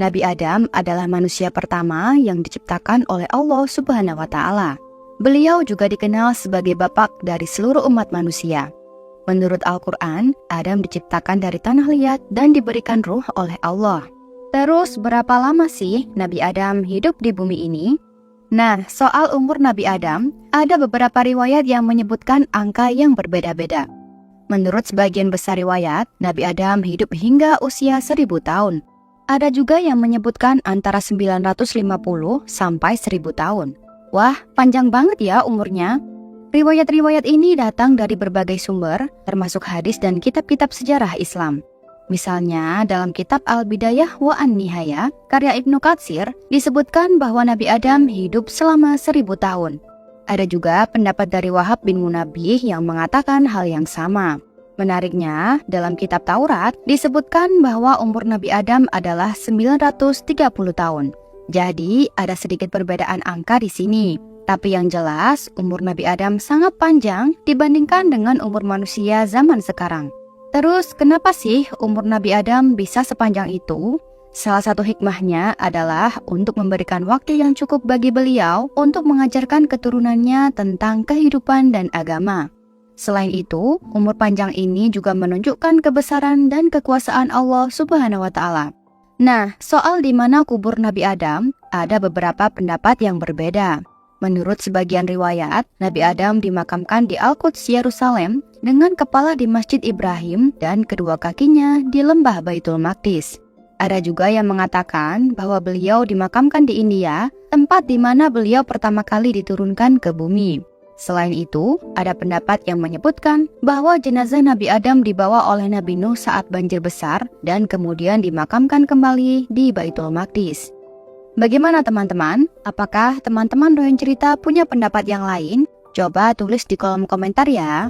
Nabi Adam adalah manusia pertama yang diciptakan oleh Allah Subhanahu wa Ta'ala. Beliau juga dikenal sebagai bapak dari seluruh umat manusia. Menurut Al-Quran, Adam diciptakan dari tanah liat dan diberikan ruh oleh Allah. Terus berapa lama sih Nabi Adam hidup di bumi ini? Nah, soal umur Nabi Adam, ada beberapa riwayat yang menyebutkan angka yang berbeda-beda. Menurut sebagian besar riwayat, Nabi Adam hidup hingga usia 1000 tahun. Ada juga yang menyebutkan antara 950 sampai 1000 tahun. Wah, panjang banget ya umurnya. Riwayat-riwayat ini datang dari berbagai sumber, termasuk hadis dan kitab-kitab sejarah Islam. Misalnya, dalam kitab Al-Bidayah wa An-Nihayah, karya Ibnu Katsir, disebutkan bahwa Nabi Adam hidup selama 1000 tahun. Ada juga pendapat dari Wahab bin Munabbih yang mengatakan hal yang sama. Menariknya, dalam kitab Taurat disebutkan bahwa umur Nabi Adam adalah 930 tahun. Jadi, ada sedikit perbedaan angka di sini. Tapi yang jelas, umur Nabi Adam sangat panjang dibandingkan dengan umur manusia zaman sekarang. Terus, kenapa sih umur Nabi Adam bisa sepanjang itu? Salah satu hikmahnya adalah untuk memberikan waktu yang cukup bagi beliau untuk mengajarkan keturunannya tentang kehidupan dan agama. Selain itu, umur panjang ini juga menunjukkan kebesaran dan kekuasaan Allah Subhanahu wa Ta'ala. Nah, soal di mana kubur Nabi Adam, ada beberapa pendapat yang berbeda. Menurut sebagian riwayat, Nabi Adam dimakamkan di Al-Quds Yerusalem dengan kepala di Masjid Ibrahim dan kedua kakinya di lembah Baitul Maqdis. Ada juga yang mengatakan bahwa beliau dimakamkan di India, tempat di mana beliau pertama kali diturunkan ke bumi. Selain itu, ada pendapat yang menyebutkan bahwa jenazah Nabi Adam dibawa oleh Nabi Nuh saat banjir besar dan kemudian dimakamkan kembali di Baitul Maqdis. Bagaimana teman-teman? Apakah teman-teman doyan cerita punya pendapat yang lain? Coba tulis di kolom komentar ya.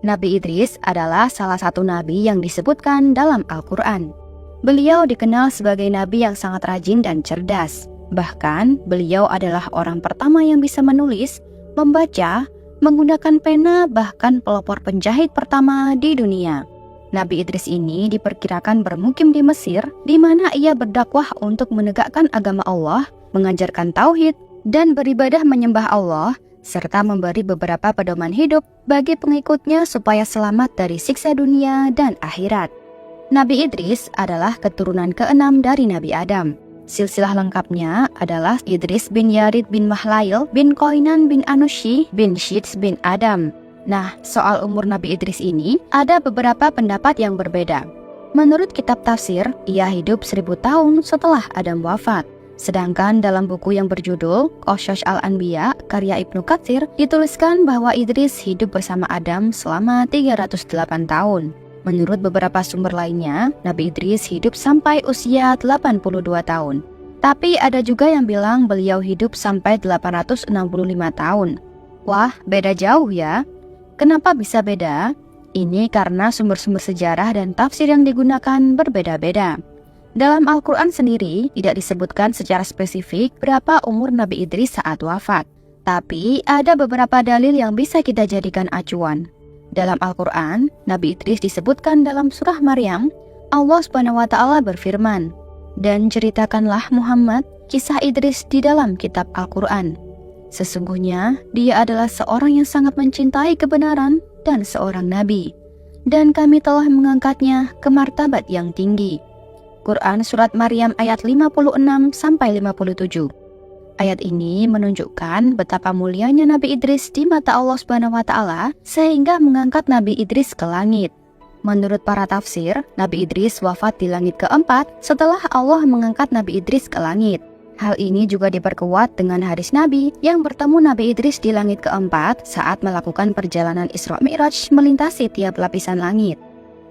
Nabi Idris adalah salah satu nabi yang disebutkan dalam Al-Quran. Beliau dikenal sebagai nabi yang sangat rajin dan cerdas. Bahkan, beliau adalah orang pertama yang bisa menulis, membaca, menggunakan pena, bahkan pelopor penjahit pertama di dunia. Nabi Idris ini diperkirakan bermukim di Mesir, di mana ia berdakwah untuk menegakkan agama Allah, mengajarkan tauhid, dan beribadah menyembah Allah, serta memberi beberapa pedoman hidup bagi pengikutnya supaya selamat dari siksa dunia dan akhirat. Nabi Idris adalah keturunan ke-6 dari Nabi Adam. Silsilah lengkapnya adalah Idris bin Yarid bin Mahlail bin Koinan bin Anushi bin Shits bin Adam. Nah, soal umur Nabi Idris ini ada beberapa pendapat yang berbeda. Menurut kitab tafsir, ia hidup 1000 tahun setelah Adam wafat. Sedangkan dalam buku yang berjudul Qasas Al-Anbiya karya Ibnu Katsir dituliskan bahwa Idris hidup bersama Adam selama 308 tahun. Menurut beberapa sumber lainnya, Nabi Idris hidup sampai usia 82 tahun. Tapi ada juga yang bilang beliau hidup sampai 865 tahun. Wah, beda jauh ya. Kenapa bisa beda? Ini karena sumber-sumber sejarah dan tafsir yang digunakan berbeda-beda. Dalam Al-Quran sendiri, tidak disebutkan secara spesifik berapa umur Nabi Idris saat wafat. Tapi ada beberapa dalil yang bisa kita jadikan acuan. Dalam Al-Quran, Nabi Idris disebutkan dalam surah Maryam. Allah Subhanahu wa Ta'ala berfirman, "Dan ceritakanlah Muhammad kisah Idris di dalam kitab Al-Quran. Sesungguhnya dia adalah seorang yang sangat mencintai kebenaran dan seorang nabi. Dan kami telah mengangkatnya ke martabat yang tinggi." Quran Surat Maryam ayat 56-57. Ayat ini menunjukkan betapa mulianya Nabi Idris di mata Allah Subhanahu wa Ta'ala sehingga mengangkat Nabi Idris ke langit. Menurut para tafsir, Nabi Idris wafat di langit keempat setelah Allah mengangkat Nabi Idris ke langit. Hal ini juga diperkuat dengan hadis Nabi yang bertemu Nabi Idris di langit keempat saat melakukan perjalanan Isra Mi'raj melintasi tiap lapisan langit.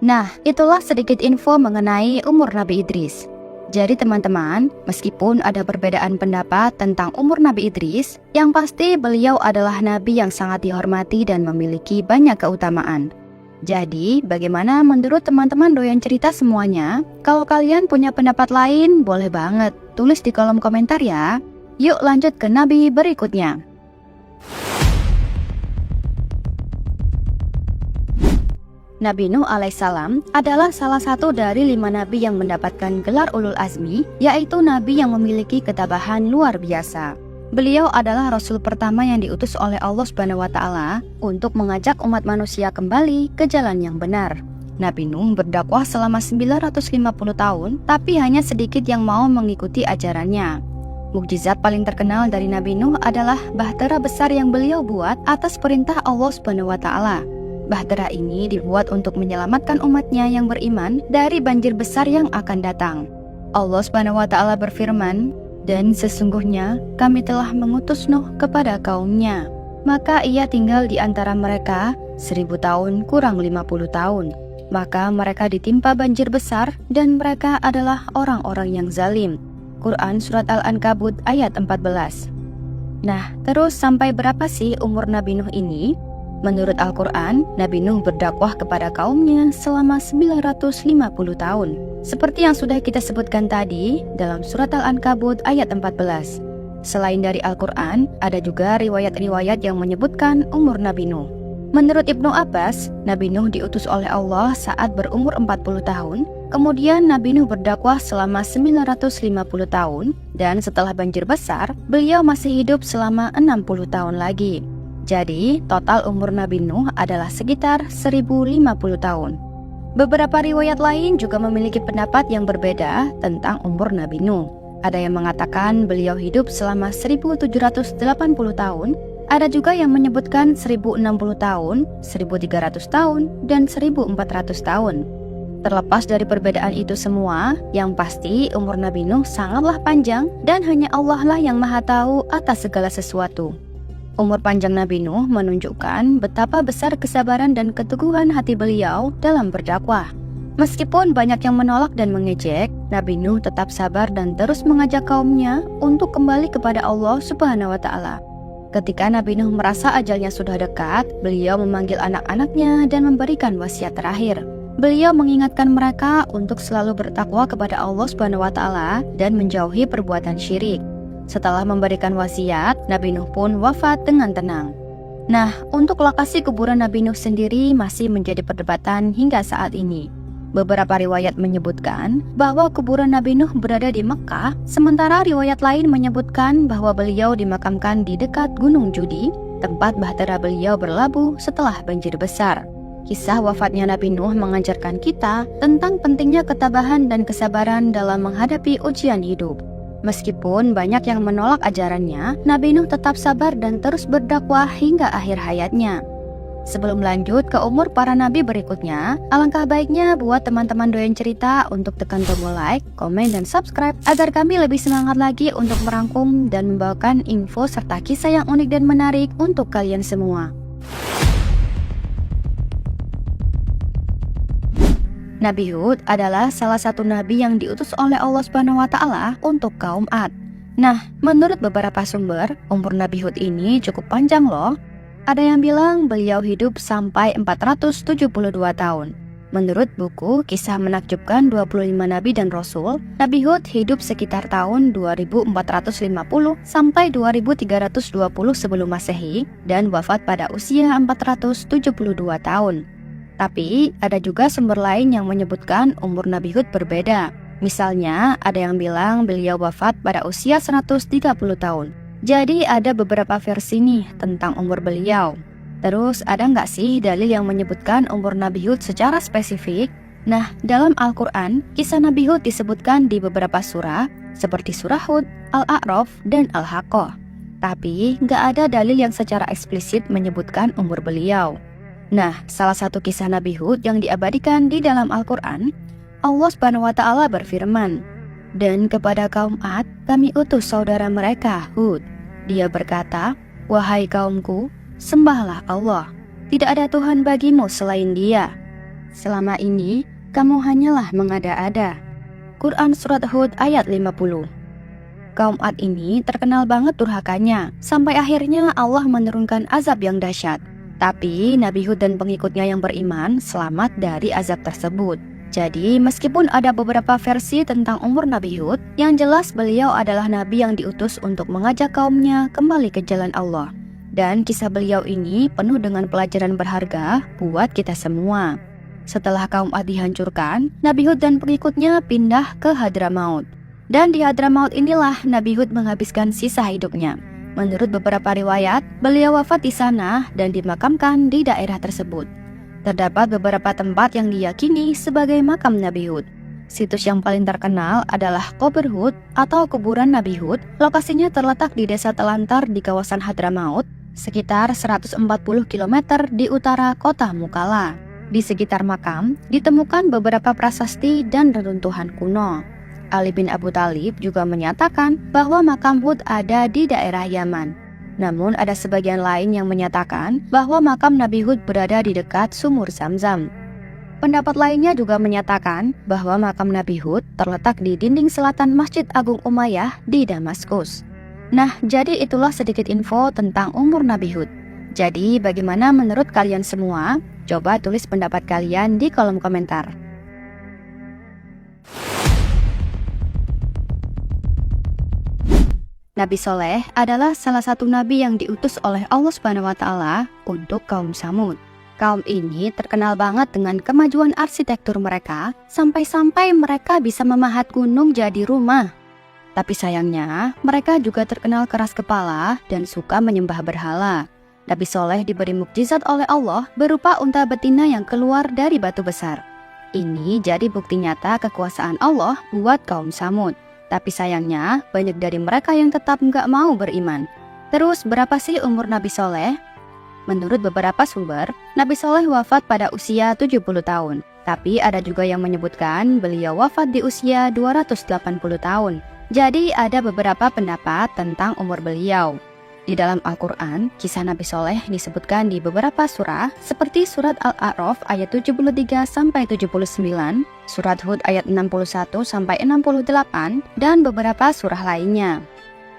Nah, itulah sedikit info mengenai umur Nabi Idris. Jadi teman-teman, meskipun ada perbedaan pendapat tentang umur Nabi Idris, yang pasti beliau adalah nabi yang sangat dihormati dan memiliki banyak keutamaan. Jadi, bagaimana menurut teman-teman doyan cerita semuanya? Kalau kalian punya pendapat lain, boleh banget tulis di kolom komentar ya. Yuk lanjut ke nabi berikutnya. Nabi Nuh alaihissalam adalah salah satu dari 5 nabi yang mendapatkan gelar ulul azmi, yaitu nabi yang memiliki ketabahan luar biasa. Beliau adalah rasul pertama yang diutus oleh Allah Subhanahu wa taala untuk mengajak umat manusia kembali ke jalan yang benar. Nabi Nuh berdakwah selama 950 tahun, tapi hanya sedikit yang mau mengikuti ajarannya. Mukjizat paling terkenal dari Nabi Nuh adalah bahtera besar yang beliau buat atas perintah Allah Subhanahu wa taala. Bahtera ini dibuat untuk menyelamatkan umatnya yang beriman dari banjir besar yang akan datang. Allah Subhanahu wa taala berfirman, "Dan sesungguhnya kami telah mengutus Nuh kepada kaumnya, maka ia tinggal di antara mereka 1000 tahun kurang 50 tahun. Maka mereka ditimpa banjir besar dan mereka adalah orang-orang yang zalim." Quran Surat Al-Ankabut ayat 14. Nah, terus sampai berapa sih umur Nabi Nuh ini? Menurut Al-Quran, Nabi Nuh berdakwah kepada kaumnya selama 950 tahun. Seperti yang sudah kita sebutkan tadi dalam Surat Al-Ankabut ayat 14. Selain dari Al-Quran, ada juga riwayat-riwayat yang menyebutkan umur Nabi Nuh. Menurut Ibnu Abbas, Nabi Nuh diutus oleh Allah saat berumur 40 tahun. Kemudian Nabi Nuh berdakwah selama 950 tahun. Dan setelah banjir besar, beliau masih hidup selama 60 tahun lagi. Jadi, total umur Nabi Nuh adalah sekitar 1050 tahun. Beberapa riwayat lain juga memiliki pendapat yang berbeda tentang umur Nabi Nuh. Ada yang mengatakan beliau hidup selama 1780 tahun, ada juga yang menyebutkan 1060 tahun, 1300 tahun, dan 1400 tahun. Terlepas dari perbedaan itu semua, yang pasti umur Nabi Nuh sangatlah panjang dan hanya Allah lah yang maha tahu atas segala sesuatu. Umur panjang Nabi Nuh menunjukkan betapa besar kesabaran dan keteguhan hati beliau dalam berdakwah. Meskipun banyak yang menolak dan mengejek, Nabi Nuh tetap sabar dan terus mengajak kaumnya untuk kembali kepada Allah Subhanahu wa taala. Ketika Nabi Nuh merasa ajalnya sudah dekat, beliau memanggil anak-anaknya dan memberikan wasiat terakhir. Beliau mengingatkan mereka untuk selalu bertakwa kepada Allah Subhanahu wa taala dan menjauhi perbuatan syirik. Setelah memberikan wasiat, Nabi Nuh pun wafat dengan tenang. Nah, untuk lokasi kuburan Nabi Nuh sendiri masih menjadi perdebatan hingga saat ini. Beberapa riwayat menyebutkan bahwa kuburan Nabi Nuh berada di Mekah, sementara riwayat lain menyebutkan bahwa beliau dimakamkan di dekat Gunung Judi, tempat bahtera beliau berlabuh setelah banjir besar. Kisah wafatnya Nabi Nuh mengajarkan kita tentang pentingnya ketabahan dan kesabaran dalam menghadapi ujian hidup. Meskipun banyak yang menolak ajarannya, Nabi Nuh tetap sabar dan terus berdakwah hingga akhir hayatnya. Sebelum lanjut ke umur para nabi berikutnya, alangkah baiknya buat teman-teman doyan cerita untuk tekan tombol like, komen, dan subscribe agar kami lebih semangat lagi untuk merangkum dan membawakan info serta kisah yang unik dan menarik untuk kalian semua. Nabi Hud adalah salah satu nabi yang diutus oleh Allah Subhanahu wa taala untuk kaum Ad. Nah, menurut beberapa sumber, umur Nabi Hud ini cukup panjang loh. Ada yang bilang beliau hidup sampai 472 tahun. Menurut buku Kisah Menakjubkan 25 Nabi dan Rasul, Nabi Hud hidup sekitar tahun 2450 sampai 2320 sebelum Masehi dan wafat pada usia 472 tahun. Tapi, ada juga sumber lain yang menyebutkan umur Nabi Hud berbeda. Misalnya, ada yang bilang beliau wafat pada usia 130 tahun. Jadi, ada beberapa versi nih tentang umur beliau. Terus, ada nggak sih dalil yang menyebutkan umur Nabi Hud secara spesifik? Nah, dalam Al-Quran, kisah Nabi Hud disebutkan di beberapa surah, seperti surah Hud, Al-A'raf, dan Al-Haqqah. Tapi, nggak ada dalil yang secara eksplisit menyebutkan umur beliau. Nah, salah satu kisah Nabi Hud yang diabadikan di dalam Al-Quran, Allah Subhanahu wa taala berfirman, "Dan kepada kaum Ad, kami utus saudara mereka, Hud. Dia berkata, 'Wahai kaumku, sembahlah Allah. Tidak ada Tuhan bagimu selain Dia. Selama ini, kamu hanyalah mengada-ada.'" Quran Surat Hud ayat 50. Kaum Ad ini terkenal banget durhakanya, sampai akhirnya Allah menurunkan azab yang dahsyat. Tapi Nabi Hud dan pengikutnya yang beriman selamat dari azab tersebut. Jadi meskipun ada beberapa versi tentang umur Nabi Hud, yang jelas beliau adalah nabi yang diutus untuk mengajak kaumnya kembali ke jalan Allah. Dan kisah beliau ini penuh dengan pelajaran berharga buat kita semua. Setelah kaum Ad dihancurkan, Nabi Hud dan pengikutnya pindah ke Hadramaut. Dan di Hadramaut inilah Nabi Hud menghabiskan sisa hidupnya. Menurut beberapa riwayat, beliau wafat di sana dan dimakamkan di daerah tersebut. Terdapat beberapa tempat yang diyakini sebagai makam Nabi Hud. Situs yang paling terkenal adalah Kubur Hud atau kuburan Nabi Hud. Lokasinya terletak di desa Telantar di kawasan Hadramaut, sekitar 140 km di utara kota Mukalla. Di sekitar makam ditemukan beberapa prasasti dan reruntuhan kuno. Ali bin Abu Thalib juga menyatakan bahwa makam Hud ada di daerah Yaman. Namun ada sebagian lain yang menyatakan bahwa makam Nabi Hud berada di dekat sumur Zamzam. Pendapat lainnya juga menyatakan bahwa makam Nabi Hud terletak di dinding selatan Masjid Agung Umayyah di Damaskus. Nah, jadi itulah sedikit info tentang umur Nabi Hud. Jadi, bagaimana menurut kalian semua? Coba tulis pendapat kalian di kolom komentar. Nabi Soleh adalah salah satu nabi yang diutus oleh Allah Subhanahu wa Ta'ala untuk kaum Samud. Kaum ini terkenal banget dengan kemajuan arsitektur mereka, sampai-sampai mereka bisa memahat gunung jadi rumah. Tapi sayangnya, mereka juga terkenal keras kepala dan suka menyembah berhala. Nabi Soleh diberi mukjizat oleh Allah berupa unta betina yang keluar dari batu besar. Ini jadi bukti nyata kekuasaan Allah buat kaum Samud. Tapi sayangnya, banyak dari mereka yang tetap nggak mau beriman. Terus, berapa sih umur Nabi Soleh? Menurut beberapa sumber, Nabi Soleh wafat pada usia 70 tahun. Tapi ada juga yang menyebutkan beliau wafat di usia 280 tahun. Jadi ada beberapa pendapat tentang umur beliau. Di dalam Al-Quran, kisah Nabi Soleh disebutkan di beberapa surah seperti surat Al-A'raf ayat 73-79, surat Hud ayat 61-68, dan beberapa surah lainnya.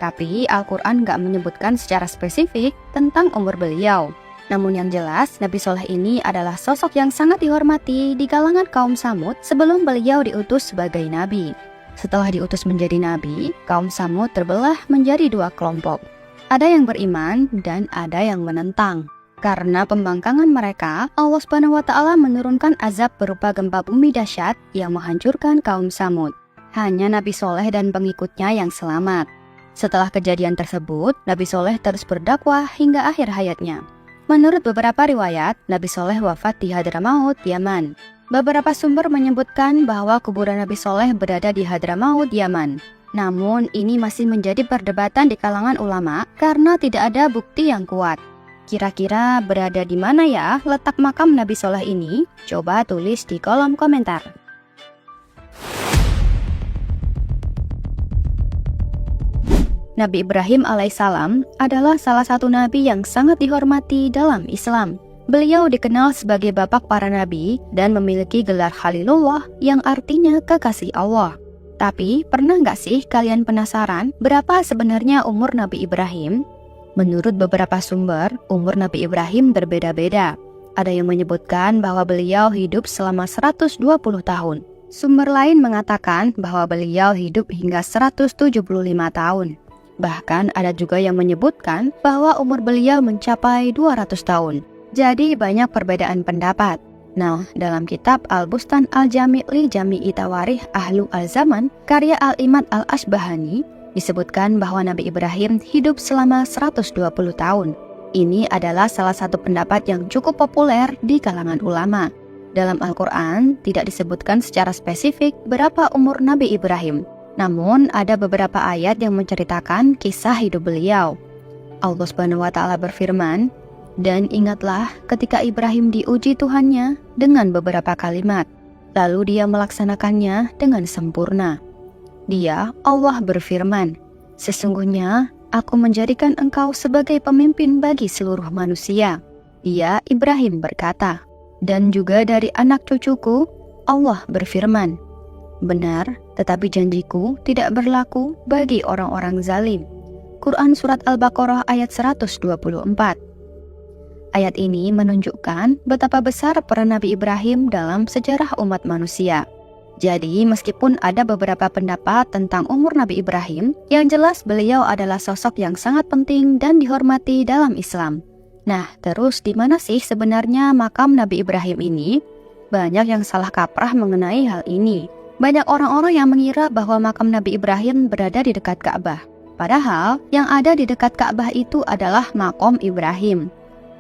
Tapi Al-Quran nggak menyebutkan secara spesifik tentang umur beliau. Namun yang jelas, Nabi Soleh ini adalah sosok yang sangat dihormati di kalangan kaum Samud sebelum beliau diutus sebagai nabi. Setelah diutus menjadi nabi, kaum Samud terbelah menjadi dua kelompok. Ada yang beriman dan ada yang menentang. Karena pembangkangan mereka, Allah Subhanahu wa Ta'ala menurunkan azab berupa gempa bumi dahsyat yang menghancurkan kaum Samud. Hanya Nabi Soleh dan pengikutnya yang selamat. Setelah kejadian tersebut, Nabi Soleh terus berdakwah hingga akhir hayatnya. Menurut beberapa riwayat, Nabi Soleh wafat di Hadramaut, Yaman. Beberapa sumber menyebutkan bahwa kuburan Nabi Soleh berada di Hadramaut, Yaman. Namun, ini masih menjadi perdebatan di kalangan ulama karena tidak ada bukti yang kuat. Kira-kira berada di mana ya letak makam Nabi Soleh ini? Coba tulis di kolom komentar. Nabi Ibrahim alaihissalam adalah salah satu nabi yang sangat dihormati dalam Islam. Beliau dikenal sebagai bapak para nabi dan memiliki gelar Khalilullah yang artinya kekasih Allah. Tapi pernah nggak sih kalian penasaran berapa sebenarnya umur Nabi Ibrahim? Menurut beberapa sumber, umur Nabi Ibrahim berbeda-beda. Ada yang menyebutkan bahwa beliau hidup selama 120 tahun. Sumber lain mengatakan bahwa beliau hidup hingga 175 tahun. Bahkan ada juga yang menyebutkan bahwa umur beliau mencapai 200 tahun. Jadi banyak perbedaan pendapat. Nah, dalam kitab Al-Bustan Al-Jami' li Jami'i Tawarikh Ahlu Al-Zaman, karya Al-Imad Al-Ashbahani, disebutkan bahwa Nabi Ibrahim hidup selama 120 tahun. Ini adalah salah satu pendapat yang cukup populer di kalangan ulama. Dalam Al-Quran, tidak disebutkan secara spesifik berapa umur Nabi Ibrahim. Namun, ada beberapa ayat yang menceritakan kisah hidup beliau. Allah Subhanahu wa Ta'ala berfirman, "Dan ingatlah ketika Ibrahim diuji Tuhannya dengan beberapa kalimat, lalu dia melaksanakannya dengan sempurna. Dia, Allah berfirman, sesungguhnya aku menjadikan engkau sebagai pemimpin bagi seluruh manusia." Dia, Ibrahim, berkata, "Dan juga dari anak cucuku," Allah berfirman, "Benar, tetapi janjiku tidak berlaku bagi orang-orang zalim." Quran Surat Al-Baqarah ayat 124. Ayat ini menunjukkan betapa besar peran Nabi Ibrahim dalam sejarah umat manusia. Jadi, meskipun ada beberapa pendapat tentang umur Nabi Ibrahim, yang jelas beliau adalah sosok yang sangat penting dan dihormati dalam Islam. Nah, terus di mana sih sebenarnya makam Nabi Ibrahim ini? banyak yang salah kaprah mengenai hal ini. Banyak orang-orang yang mengira bahwa makam Nabi Ibrahim berada di dekat Ka'bah. Padahal, yang ada di dekat Ka'bah itu adalah makom Ibrahim.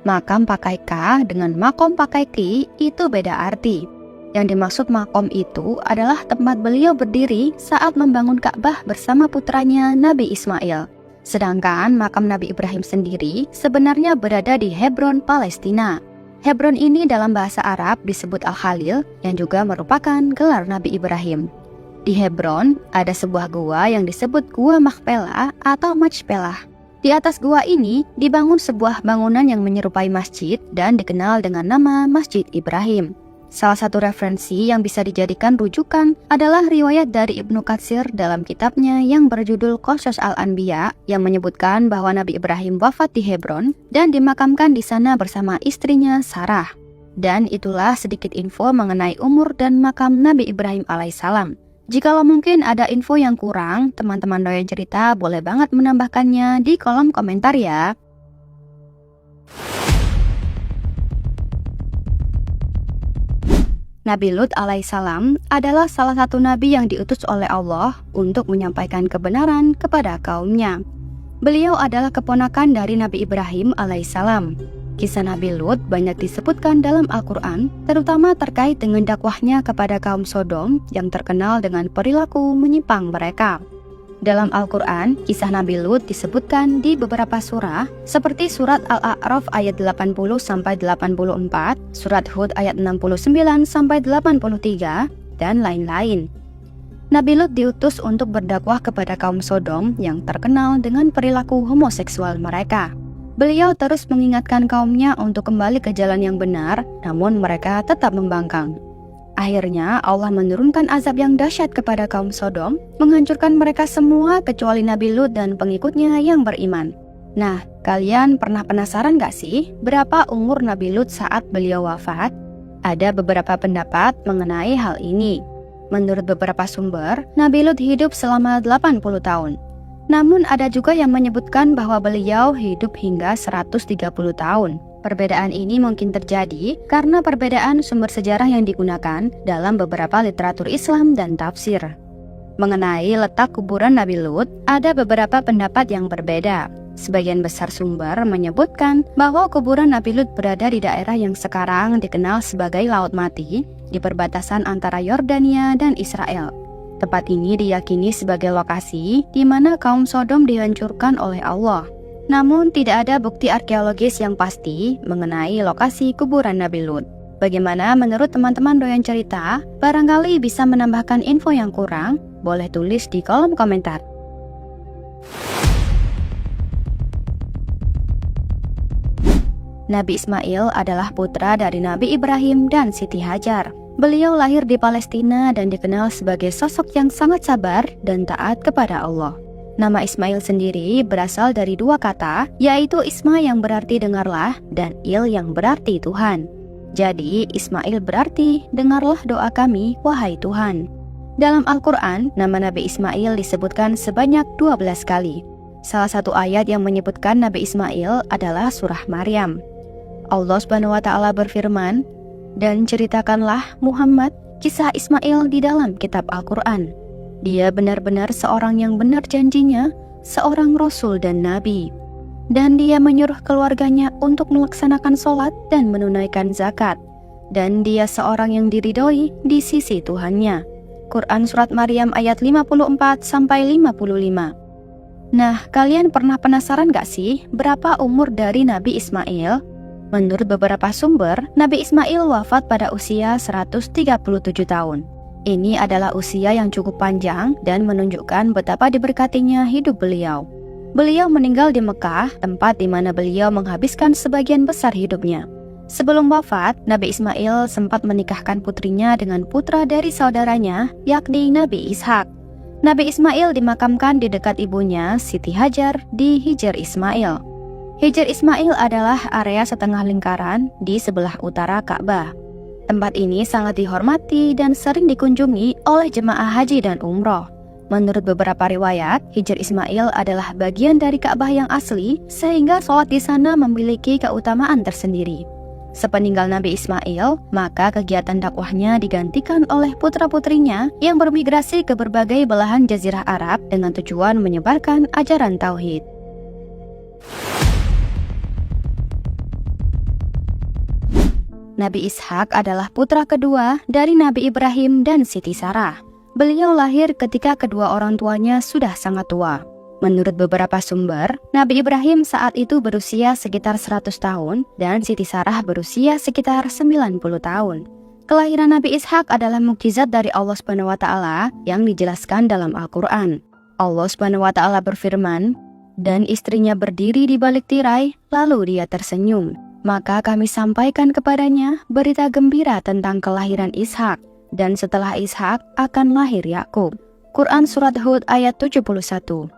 Makam pakai K dengan makom pakai Ki itu beda arti. Yang dimaksud makom itu adalah tempat beliau berdiri saat membangun Ka'bah bersama putranya Nabi Ismail. Sedangkan makam Nabi Ibrahim sendiri sebenarnya berada di Hebron, Palestina. Hebron ini dalam bahasa Arab disebut Al-Khalil yang juga merupakan gelar Nabi Ibrahim. Di Hebron ada sebuah gua yang disebut Gua Machpelah atau Machpelah. Di atas gua ini dibangun sebuah bangunan yang menyerupai masjid dan dikenal dengan nama Masjid Ibrahim. Salah satu referensi yang bisa dijadikan rujukan adalah riwayat dari Ibnu Katsir dalam kitabnya yang berjudul Qasas Al-Anbiya yang menyebutkan bahwa Nabi Ibrahim wafat di Hebron dan dimakamkan di sana bersama istrinya Sarah. Dan itulah sedikit info mengenai umur dan makam Nabi Ibrahim alaihissalam. Jikalau mungkin ada info yang kurang, teman-teman Doyan Cerita boleh banget menambahkannya di kolom komentar ya. Nabi Lut alaihissalam adalah salah satu nabi yang diutus oleh Allah untuk menyampaikan kebenaran kepada kaumnya. Beliau adalah keponakan dari Nabi Ibrahim alaihissalam. Kisah Nabi Lut banyak disebutkan dalam Al-Quran, terutama terkait dengan dakwahnya kepada kaum Sodom yang terkenal dengan perilaku menyimpang mereka. Dalam Al-Quran, kisah Nabi Lut disebutkan di beberapa surah, seperti surat Al-A'raf ayat 80-84, surat Hud ayat 69-83, dan lain-lain. Nabi Lut diutus untuk berdakwah kepada kaum Sodom yang terkenal dengan perilaku homoseksual mereka. Beliau terus mengingatkan kaumnya untuk kembali ke jalan yang benar, namun mereka tetap membangkang. Akhirnya Allah menurunkan azab yang dahsyat kepada kaum Sodom, menghancurkan mereka semua kecuali Nabi Lut dan pengikutnya yang beriman. Nah, kalian pernah penasaran gak sih berapa umur Nabi Lut saat beliau wafat? Ada beberapa pendapat mengenai hal ini. Menurut beberapa sumber, Nabi Lut hidup selama 80 tahun. Namun ada juga yang menyebutkan bahwa beliau hidup hingga 130 tahun. Perbedaan ini mungkin terjadi karena perbedaan sumber sejarah yang digunakan dalam beberapa literatur Islam dan tafsir. Mengenai letak kuburan Nabi Lut, ada beberapa pendapat yang berbeda. Sebagian besar sumber menyebutkan bahwa kuburan Nabi Lut berada di daerah yang sekarang dikenal sebagai Laut Mati, di perbatasan antara Yordania dan Israel. Tempat ini diyakini sebagai lokasi di mana kaum Sodom dihancurkan oleh Allah. Namun tidak ada bukti arkeologis yang pasti mengenai lokasi kuburan Nabi Lut. Bagaimana menurut teman-teman Doyan Cerita? Barangkali bisa menambahkan info yang kurang? Boleh tulis di kolom komentar. Nabi Ismail adalah putra dari Nabi Ibrahim dan Siti Hajar. Beliau lahir di Palestina dan dikenal sebagai sosok yang sangat sabar dan taat kepada Allah. Nama Ismail sendiri berasal dari dua kata, yaitu Isma yang berarti dengarlah dan Il yang berarti Tuhan. Jadi Ismail berarti dengarlah doa kami, wahai Tuhan. Dalam Al-Quran, nama Nabi Ismail disebutkan sebanyak 12 kali. Salah satu ayat yang menyebutkan Nabi Ismail adalah surah Maryam. Allah Subhanahu wa Ta'ala berfirman, "Dan ceritakanlah Muhammad kisah Ismail di dalam kitab Al-Quran. Dia benar-benar seorang yang benar janjinya, seorang rasul dan nabi. Dan dia menyuruh keluarganya untuk melaksanakan sholat dan menunaikan zakat. Dan dia seorang yang diridhoi di sisi Tuhannya." Quran Surat Maryam ayat 54-55. Nah, kalian pernah penasaran gak sih berapa umur dari Nabi Ismail? Menurut beberapa sumber, Nabi Ismail wafat pada usia 137 tahun. Ini adalah usia yang cukup panjang dan menunjukkan betapa diberkatinya hidup beliau. Beliau meninggal di Mekah, tempat di mana beliau menghabiskan sebagian besar hidupnya. Sebelum wafat, Nabi Ismail sempat menikahkan putrinya dengan putra dari saudaranya, yakni Nabi Ishak. Nabi Ismail dimakamkan di dekat ibunya, Siti Hajar, di Hijr Ismail. Hijr Ismail adalah area setengah lingkaran di sebelah utara Ka'bah. Tempat ini sangat dihormati dan sering dikunjungi oleh jemaah haji dan umroh. Menurut beberapa riwayat, Hijr Ismail adalah bagian dari Ka'bah yang asli, sehingga sholat di sana memiliki keutamaan tersendiri. Sepeninggal Nabi Ismail, maka kegiatan dakwahnya digantikan oleh putra-putrinya yang bermigrasi ke berbagai belahan Jazirah Arab dengan tujuan menyebarkan ajaran tauhid. Nabi Ishak adalah putra kedua dari Nabi Ibrahim dan Siti Sarah. Beliau lahir ketika kedua orang tuanya sudah sangat tua. Menurut beberapa sumber, Nabi Ibrahim saat itu berusia sekitar 100 tahun dan Siti Sarah berusia sekitar 90 tahun. Kelahiran Nabi Ishak adalah mukjizat dari Allah SWT yang dijelaskan dalam Al-Quran. Allah SWT berfirman, "Dan istrinya berdiri di balik tirai, lalu dia tersenyum. Maka kami sampaikan kepadanya berita gembira tentang kelahiran Ishak, dan setelah Ishak akan lahir Yakub." Quran Surat Hud ayat 71.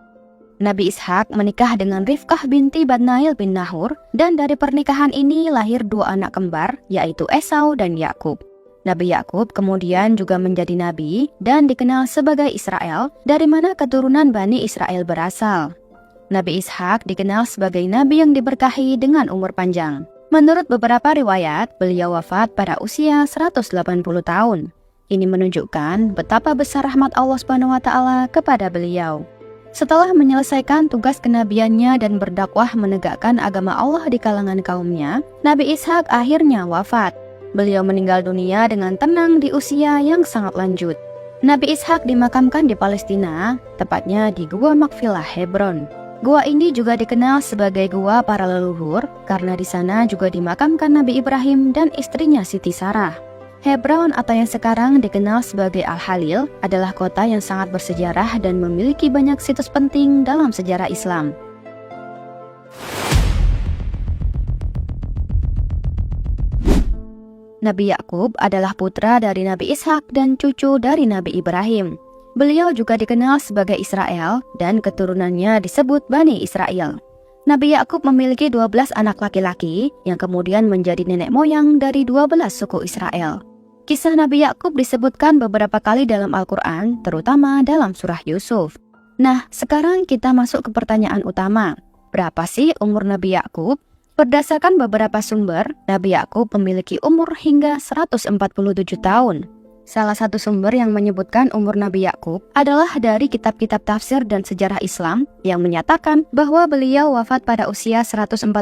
Nabi Ishak menikah dengan Rifkah binti Badnail bin Nahur, dan dari pernikahan ini lahir dua anak kembar, yaitu Esau dan Yakub. Nabi Yakub kemudian juga menjadi nabi dan dikenal sebagai Israel, dari mana keturunan Bani Israel berasal. Nabi Ishak dikenal sebagai nabi yang diberkahi dengan umur panjang. Menurut beberapa riwayat, beliau wafat pada usia 180 tahun. Ini menunjukkan betapa besar rahmat Allah SWT kepada beliau. Setelah menyelesaikan tugas kenabiannya dan berdakwah menegakkan agama Allah di kalangan kaumnya, Nabi Ishak akhirnya wafat. Beliau meninggal dunia dengan tenang di usia yang sangat lanjut. Nabi Ishak dimakamkan di Palestina, tepatnya di Gua Makfilah Hebron. Gua ini juga dikenal sebagai Gua para leluhur karena di sana juga dimakamkan Nabi Ibrahim dan istrinya Siti Sarah. Hebron atau yang sekarang dikenal sebagai Al-Halil adalah kota yang sangat bersejarah dan memiliki banyak situs penting dalam sejarah Islam. Nabi Yakub adalah putra dari Nabi Ishak dan cucu dari Nabi Ibrahim. Beliau juga dikenal sebagai Israel dan keturunannya disebut Bani Israel. Nabi Yakub memiliki 12 anak laki-laki yang kemudian menjadi nenek moyang dari 12 suku Israel. Kisah Nabi Yakub disebutkan beberapa kali dalam Al-Quran, terutama dalam surah Yusuf. Nah, sekarang kita masuk ke pertanyaan utama. Berapa sih umur Nabi Yakub? Berdasarkan beberapa sumber, Nabi Yakub memiliki umur hingga 147 tahun. Salah satu sumber yang menyebutkan umur Nabi Yakub adalah dari kitab-kitab tafsir dan sejarah Islam yang menyatakan bahwa beliau wafat pada usia 147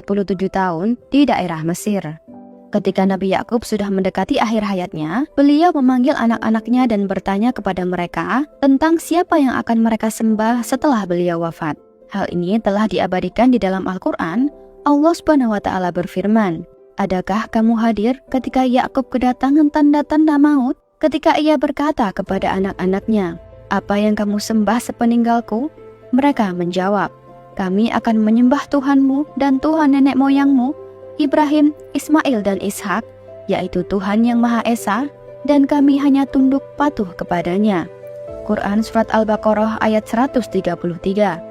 tahun di daerah Mesir. Ketika Nabi Yakub sudah mendekati akhir hayatnya, beliau memanggil anak-anaknya dan bertanya kepada mereka tentang siapa yang akan mereka sembah setelah beliau wafat. Hal ini telah diabadikan di dalam Al-Quran. Allah SWT berfirman, "Adakah kamu hadir ketika Yakub kedatangan tanda-tanda maut? Ketika ia berkata kepada anak-anaknya, 'Apa yang kamu sembah sepeninggalku?' Mereka menjawab, 'Kami akan menyembah Tuhanmu dan Tuhan nenek moyangmu, Ibrahim, Ismail dan Ishak, yaitu Tuhan yang Maha Esa, dan kami hanya tunduk patuh kepadanya." Quran Surat Al-Baqarah ayat 133.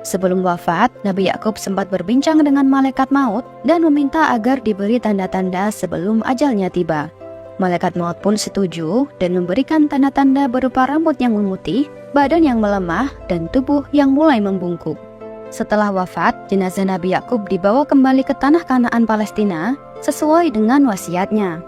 Sebelum wafat, Nabi Yakub sempat berbincang dengan malaikat maut dan meminta agar diberi tanda-tanda sebelum ajalnya tiba. Malaikat maut pun setuju dan memberikan tanda-tanda berupa rambut yang memutih, badan yang melemah, dan tubuh yang mulai membungkuk. Setelah wafat, jenazah Nabi Yakub dibawa kembali ke tanah Kanaan Palestina sesuai dengan wasiatnya.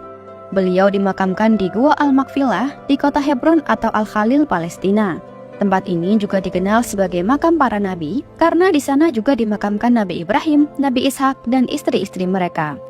Beliau dimakamkan di Gua Al-Makfilah di kota Hebron atau Al-Khalil, Palestina. Tempat ini juga dikenal sebagai makam para nabi karena di sana juga dimakamkan Nabi Ibrahim, Nabi Ishak, dan istri-istri mereka.